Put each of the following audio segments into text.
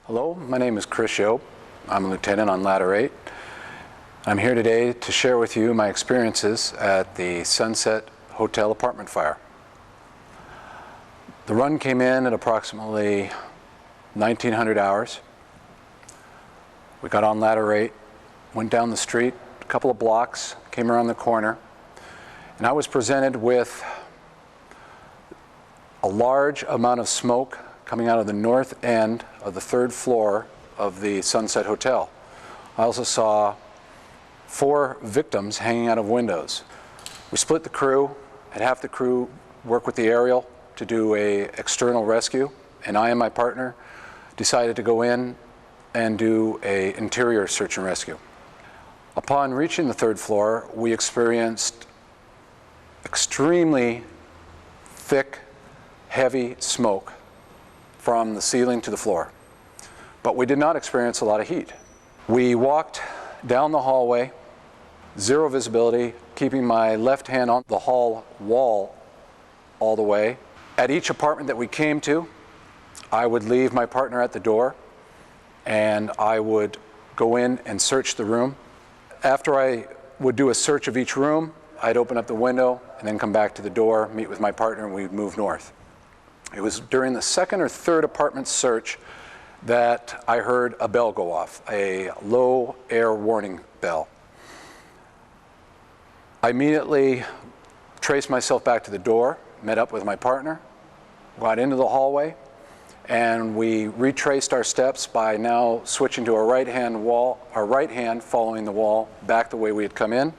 Hello, my name is Chris Yope. I'm a lieutenant on Ladder 8. I'm here today to share with you my experiences at the Sunset Hotel apartment fire. The run came in at approximately 1900 hours. We got on Ladder 8, went down the street a couple of blocks, came around the corner, and I was presented with a large amount of smoke coming out of the north end of the third floor of the Sunset Hotel. I also saw 4 victims hanging out of windows. We split the crew, had half the crew work with the aerial to do an external rescue, and I and my partner decided to go in and do an interior search and rescue. Upon reaching the third floor, we experienced extremely thick, heavy smoke from the ceiling to the floor, but we did not experience a lot of heat. We walked down the hallway, zero visibility, keeping my left hand on the hall wall all the way. At each apartment that we came to, I would leave my partner at the door and I would go in and search the room. After I would do a search of each room, I'd open up the window and then come back to the door, meet with my partner, and we'd move north. It was during the second or third apartment search that I heard a bell go off, a low air warning bell. I immediately traced myself back to the door, met up with my partner, got into the hallway, and we retraced our steps by now switching to our right hand following the wall back the way we had come in.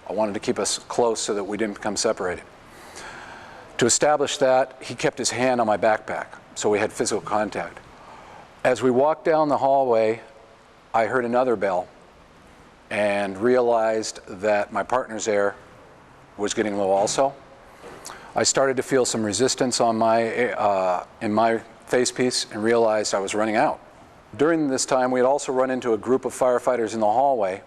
I wanted to keep us close so that we didn't become separated. To establish that, he kept his hand on my backpack, so we had physical contact. As we walked down the hallway, I heard another bell and realized that my partner's air was getting low also. I started to feel some resistance on in my facepiece and realized I was running out. During this time, we had also run into a group of firefighters in the hallway.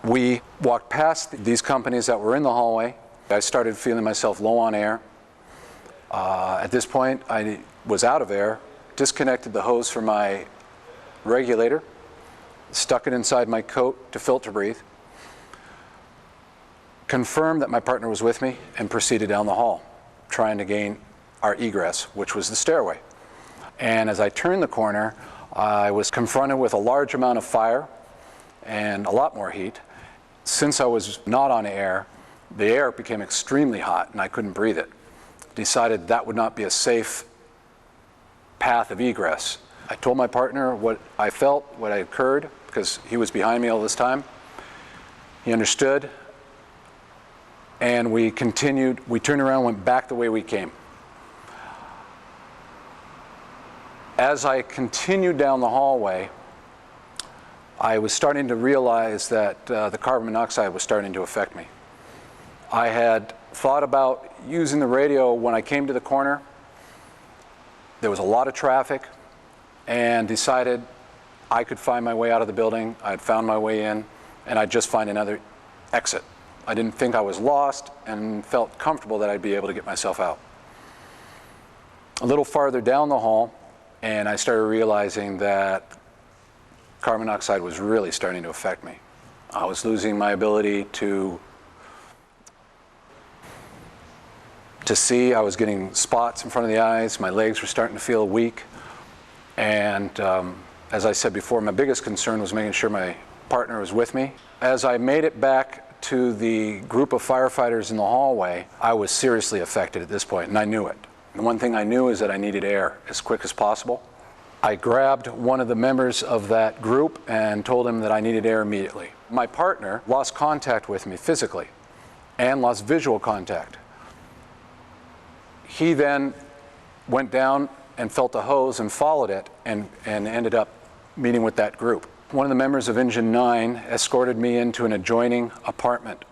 We walked past these companies that were in the hallway. I started feeling myself low on air. At this point, I was out of air, disconnected the hose from my regulator, stuck it inside my coat to filter breathe, confirmed that my partner was with me, and proceeded down the hall, trying to gain our egress, which was the stairway. And as I turned the corner, I was confronted with a large amount of fire and a lot more heat. Since I was not on air, the air became extremely hot and I couldn't breathe it. Decided that would not be a safe path of egress. I told my partner what I felt, what had occurred, because he was behind me all this time. He understood, and we continued. We turned around and went back the way we came. As I continued down the hallway, I was starting to realize that the carbon monoxide was starting to affect me. I had thought about using the radio when I came to the corner. There was a lot of traffic, and decided I could find my way out of the building. I had found my way in, and I'd just find another exit. I didn't think I was lost and felt comfortable that I'd be able to get myself out. A little farther down the hall, and I started realizing that carbon monoxide was really starting to affect me. I was losing my ability to see. I was getting spots in front of the eyes. My legs were starting to feel weak. And as I said before, my biggest concern was making sure my partner was with me. As I made it back to the group of firefighters in the hallway, I was seriously affected at this point, and I knew it. The one thing I knew is that I needed air as quick as possible. I grabbed one of the members of that group and told him that I needed air immediately. My partner lost contact with me physically and lost visual contact. He then went down and felt a hose and followed it and ended up meeting with that group. One of the members of Engine 9 escorted me into an adjoining apartment.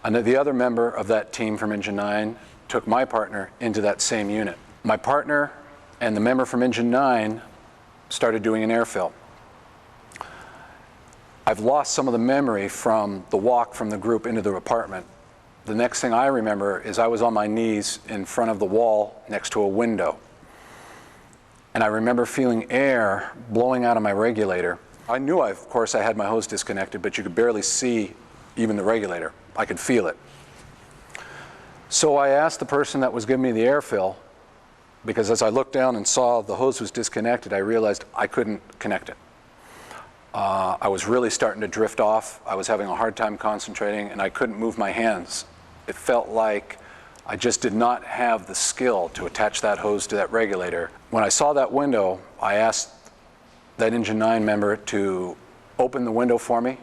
And the other member of that team from Engine 9 took my partner into that same unit. My partner and the member from Engine 9 started doing an air fill. I've lost some of the memory from the walk from the group into the apartment. The next thing I remember is I was on my knees in front of the wall next to a window. and I remember feeling air blowing out of my regulator. I knew, of course, I had my hose disconnected, but you could barely see even the regulator. I could feel it. So I asked the person that was giving me the air fill, because as I looked down and saw the hose was disconnected, I realized I couldn't connect it. I was really starting to drift off. I was having a hard time concentrating, and I couldn't move my hands. It felt like I just did not have the skill to attach that hose to that regulator. When I saw that window, I asked that Engine 9 member to open the window for me.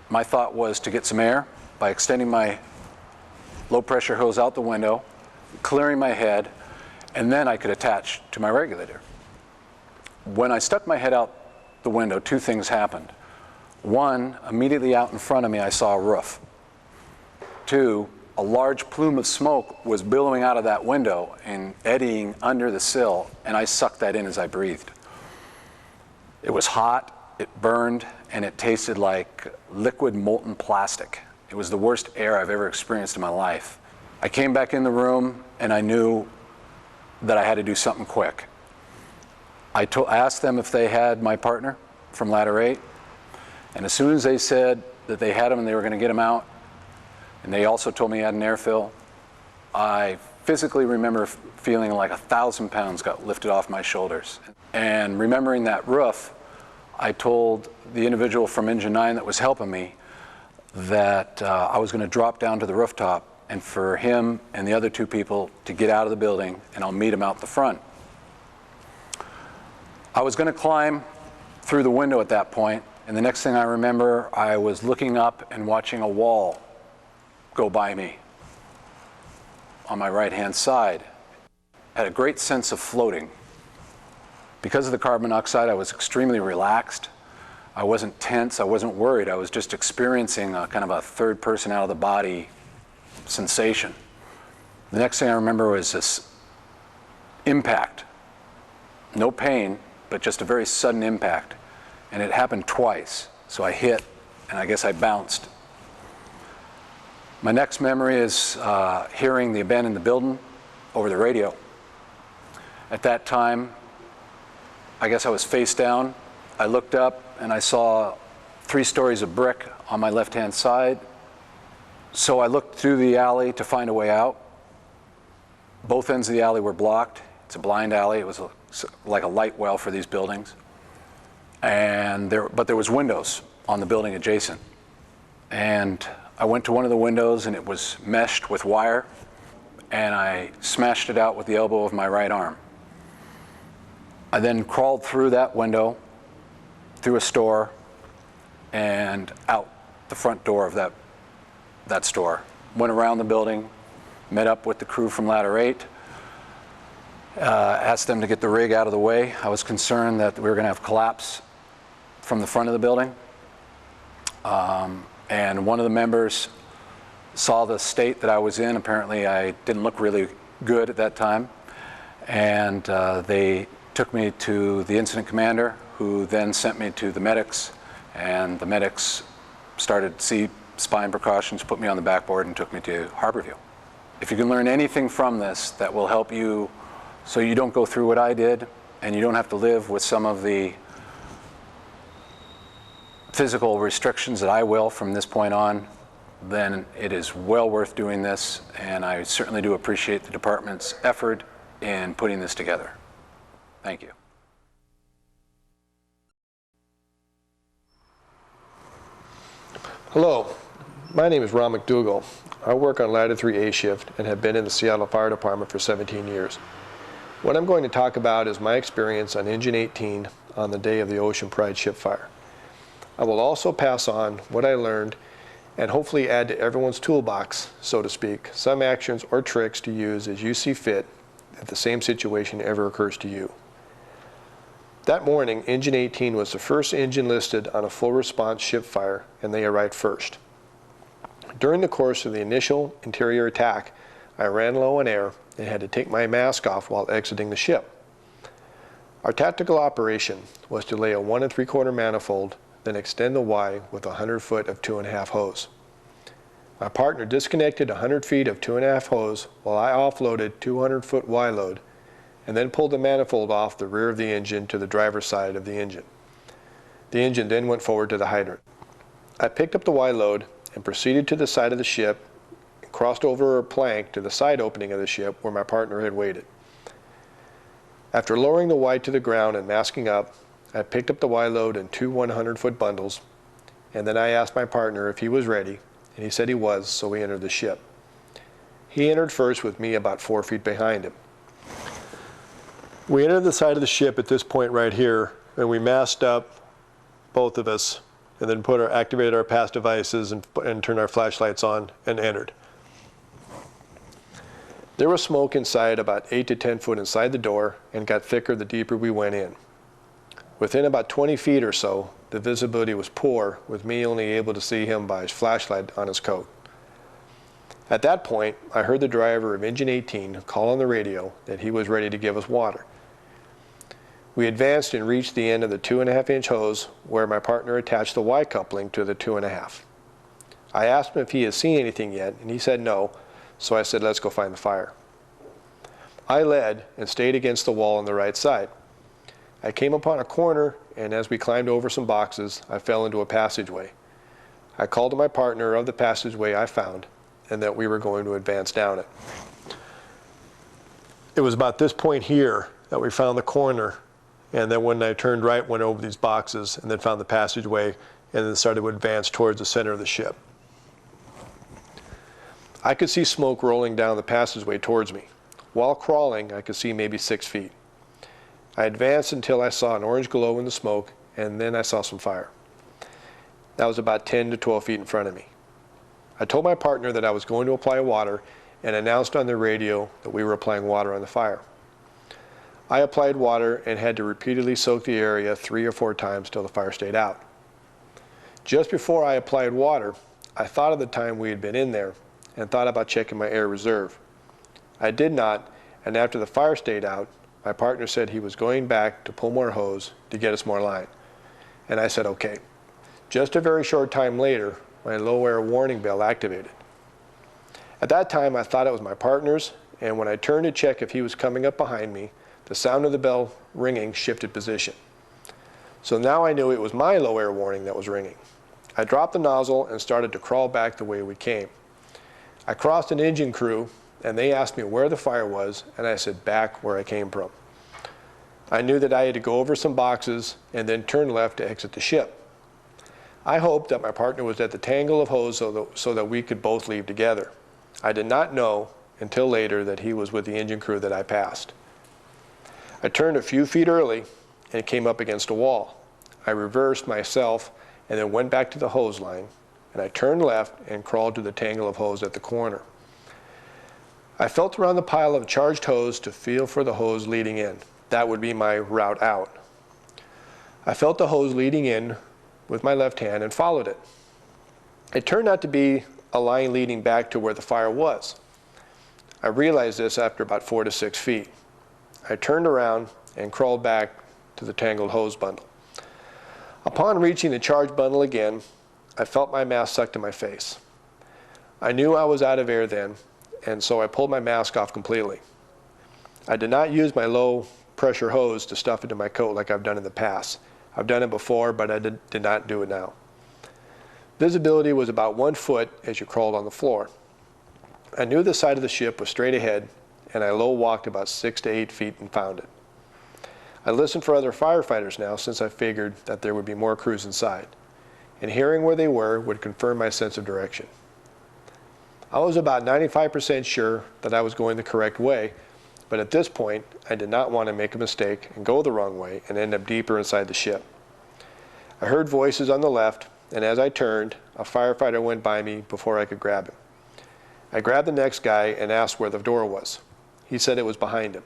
My thought was to get some air by extending my low pressure hose out the window, clearing my head, and then I could attach to my regulator. When I stuck my head out the window, two things happened. One, immediately out in front of me, I saw a roof. Two, a large plume of smoke was billowing out of that window and eddying under the sill, and I sucked that in as I breathed. It was hot, it burned, and it tasted like liquid molten plastic. It was the worst air I've ever experienced in my life. I came back in the room, and I knew that I had to do something quick. I asked them if they had my partner from Ladder 8, and as soon as they said that they had him and they were going to get him out, and they also told me he had an air fill, I physically remember feeling like 1,000 pounds got lifted off my shoulders. And remembering that roof, I told the individual from Engine 9 that was helping me that I was going to drop down to the rooftop, and for him and the other two people to get out of the building, and I'll meet him out the front. I was going to climb through the window at that point, and the next thing I remember, I was looking up and watching a wall go by me on my right-hand side. I had a great sense of floating. Because of the carbon monoxide, I was extremely relaxed. I wasn't tense, I wasn't worried. I was just experiencing a kind of a third-person out-of-the-body sensation. The next thing I remember was this impact. No pain, but just a very sudden impact. And it happened twice. So I hit, and I guess I bounced. My next memory is hearing the abandon the building over the radio. At that time, I guess I was face down. I looked up, and I saw 3 stories of brick on my left-hand side. So I looked through the alley to find a way out. Both ends of the alley were blocked. It's a blind alley. It was like a light well for these buildings. But there was windows on the building adjacent. And I went to one of the windows, and it was meshed with wire, and I smashed it out with the elbow of my right arm. I then crawled through that window, through a store, and out the front door of that store. Went around the building, met up with the crew from Ladder 8, asked them to get the rig out of the way. I was concerned that we were going to have collapse from the front of the building. And one of the members saw the state that I was in. Apparently I didn't look really good at that time. And they took me to the incident commander, who then sent me to the medics. And the medics started spine precautions, put me on the backboard, and took me to Harborview. If you can learn anything from this that will help you so you don't go through what I did, and you don't have to live with some of the physical restrictions that I will from this point on, then it is well worth doing this, and I certainly do appreciate the department's effort in putting this together. Thank you. Hello, my name is Ron McDougall. I work on Ladder 3A shift and have been in the Seattle Fire Department for 17 years. What I'm going to talk about is my experience on Engine 18 on the day of the Ocean Pride ship fire. I will also pass on what I learned and hopefully add to everyone's toolbox, so to speak, some actions or tricks to use as you see fit if the same situation ever occurs to you. That morning, Engine 18 was the first engine listed on a full response ship fire, and they arrived first. During the course of the initial interior attack, I ran low on air and had to take my mask off while exiting the ship. Our tactical operation was to lay a 1 3/4 manifold, then extend the Y with 100 foot of 2.5 hose. My partner disconnected 100 feet of 2.5 hose while I offloaded 200 foot Y load and then pulled the manifold off the rear of the engine to the driver's side of the engine. The engine then went forward to the hydrant. I picked up the Y load and proceeded to the side of the ship and crossed over a plank to the side opening of the ship where my partner had waited. After lowering the Y to the ground and masking up, I picked up the Y load in two 100-foot bundles, and then I asked my partner if he was ready, and he said he was, so we entered the ship. He entered first with me about 4 feet behind him. We entered the side of the ship at this point right here, and we masked up, both of us, and then activated our pass devices and turned our flashlights on and entered. There was smoke inside about 8 to 10 foot inside the door and got thicker the deeper we went in. Within about 20 feet or so, the visibility was poor, with me only able to see him by his flashlight on his coat. At that point, I heard the driver of engine 18 call on the radio that he was ready to give us water. We advanced and reached the end of the 2.5-inch hose where my partner attached the Y coupling to the 2.5. I asked him if he had seen anything yet, and he said no, so I said, let's go find the fire. I led and stayed against the wall on the right side. I came upon a corner, and as we climbed over some boxes, I fell into a passageway. I called to my partner of the passageway I found, and that we were going to advance down it. It was about this point here that we found the corner, and then when I turned right, went over these boxes, and then found the passageway, and then started to advance towards the center of the ship. I could see smoke rolling down the passageway towards me. While crawling, I could see maybe 6 feet. I advanced until I saw an orange glow in the smoke, and then I saw some fire. That was about 10 to 12 feet in front of me. I told my partner that I was going to apply water and announced on the radio that we were applying water on the fire. I applied water and had to repeatedly soak the area 3 or 4 times till the fire stayed out. Just before I applied water, I thought of the time we had been in there and thought about checking my air reserve. I did not, and after the fire stayed out, my partner said he was going back to pull more hose to get us more line. And I said, okay. Just a very short time later, my low air warning bell activated. At that time, I thought it was my partner's, and when I turned to check if he was coming up behind me, the sound of the bell ringing shifted position. So now I knew it was my low air warning that was ringing. I dropped the nozzle and started to crawl back the way we came. I crossed an engine crew, and they asked me where the fire was, and I said back where I came from. I knew that I had to go over some boxes and then turn left to exit the ship. I hoped that my partner was at the tangle of hose so that we could both leave together. I did not know until later that he was with the engine crew that I passed. I turned a few feet early and came up against a wall. I reversed myself and then went back to the hose line, and I turned left and crawled to the tangle of hose at the corner. I felt around the pile of charged hose to feel for the hose leading in. That would be my route out. I felt the hose leading in with my left hand and followed it. It turned out to be a line leading back to where the fire was. I realized this after about 4 to 6 feet. I turned around and crawled back to the tangled hose bundle. Upon reaching the charged bundle again, I felt my mask sucked to my face. I knew I was out of air then, and so I pulled my mask off completely. I did not use my low pressure hose to stuff into my coat like I've done in the past. I've done it before, but I did not do it now. Visibility was about 1 foot as you crawled on the floor. I knew the side of the ship was straight ahead, and I low walked about 6 to 8 feet and found it. I listened for other firefighters now, since I figured that there would be more crews inside, and hearing where they were would confirm my sense of direction. I was about 95% sure that I was going the correct way, but at this point, I did not want to make a mistake and go the wrong way and end up deeper inside the ship. I heard voices on the left, and as I turned, a firefighter went by me before I could grab him. I grabbed the next guy and asked where the door was. He said it was behind him.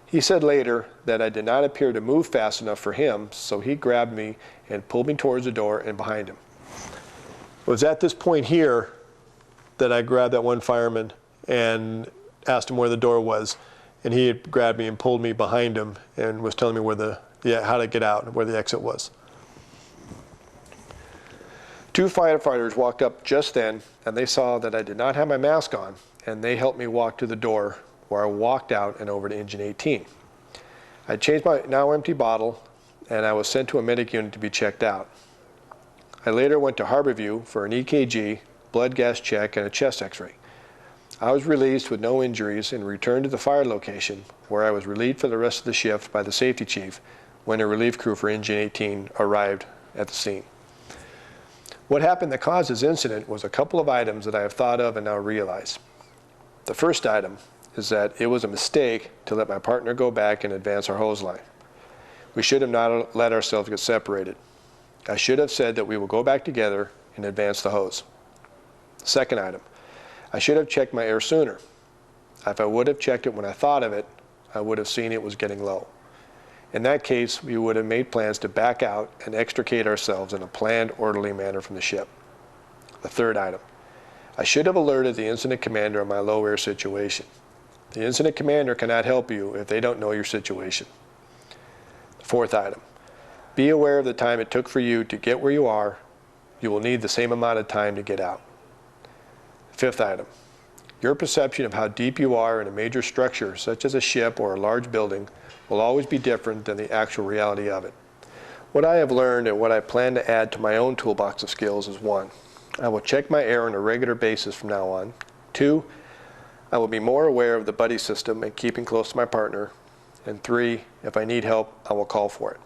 He said later that I did not appear to move fast enough for him, so he grabbed me and pulled me towards the door and behind him. It was at this point here that I grabbed that one fireman and asked him where the door was, and he had grabbed me and pulled me behind him and was telling me where how to get out and where the exit was. 2 firefighters walked up just then, and they saw that I did not have my mask on, and they helped me walk to the door where I walked out and over to Engine 18. I changed my now empty bottle, and I was sent to a medic unit to be checked out. I later went to Harborview for an EKG, blood gas check, and a chest x-ray. I was released with no injuries and returned to the fire location, where I was relieved for the rest of the shift by the safety chief when a relief crew for Engine 18 arrived at the scene. What happened that caused this incident was a couple of items that I have thought of and now realize. The first item is that it was a mistake to let my partner go back and advance our hose line. We should have not let ourselves get separated. I should have said that we will go back together and advance the hose. Second item, I should have checked my air sooner. If I would have checked it when I thought of it, I would have seen it was getting low. In that case, we would have made plans to back out and extricate ourselves in a planned, orderly manner from the ship. The third item, I should have alerted the incident commander of my low air situation. The incident commander cannot help you if they don't know your situation. The fourth item, be aware of the time it took for you to get where you are. You will need the same amount of time to get out. Fifth item, your perception of how deep you are in a major structure, such as a ship or a large building, will always be different than the actual reality of it. What I have learned and what I plan to add to my own toolbox of skills is 1, I will check my air on a regular basis from now on. 2, I will be more aware of the buddy system and keeping close to my partner. And 3, if I need help, I will call for it.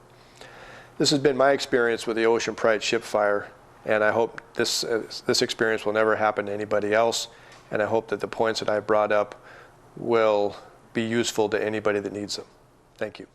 This has been my experience with the Ocean Pride ship fire, and I hope this experience will never happen to anybody else, and I hope that the points that I brought up will be useful to anybody that needs them. Thank you.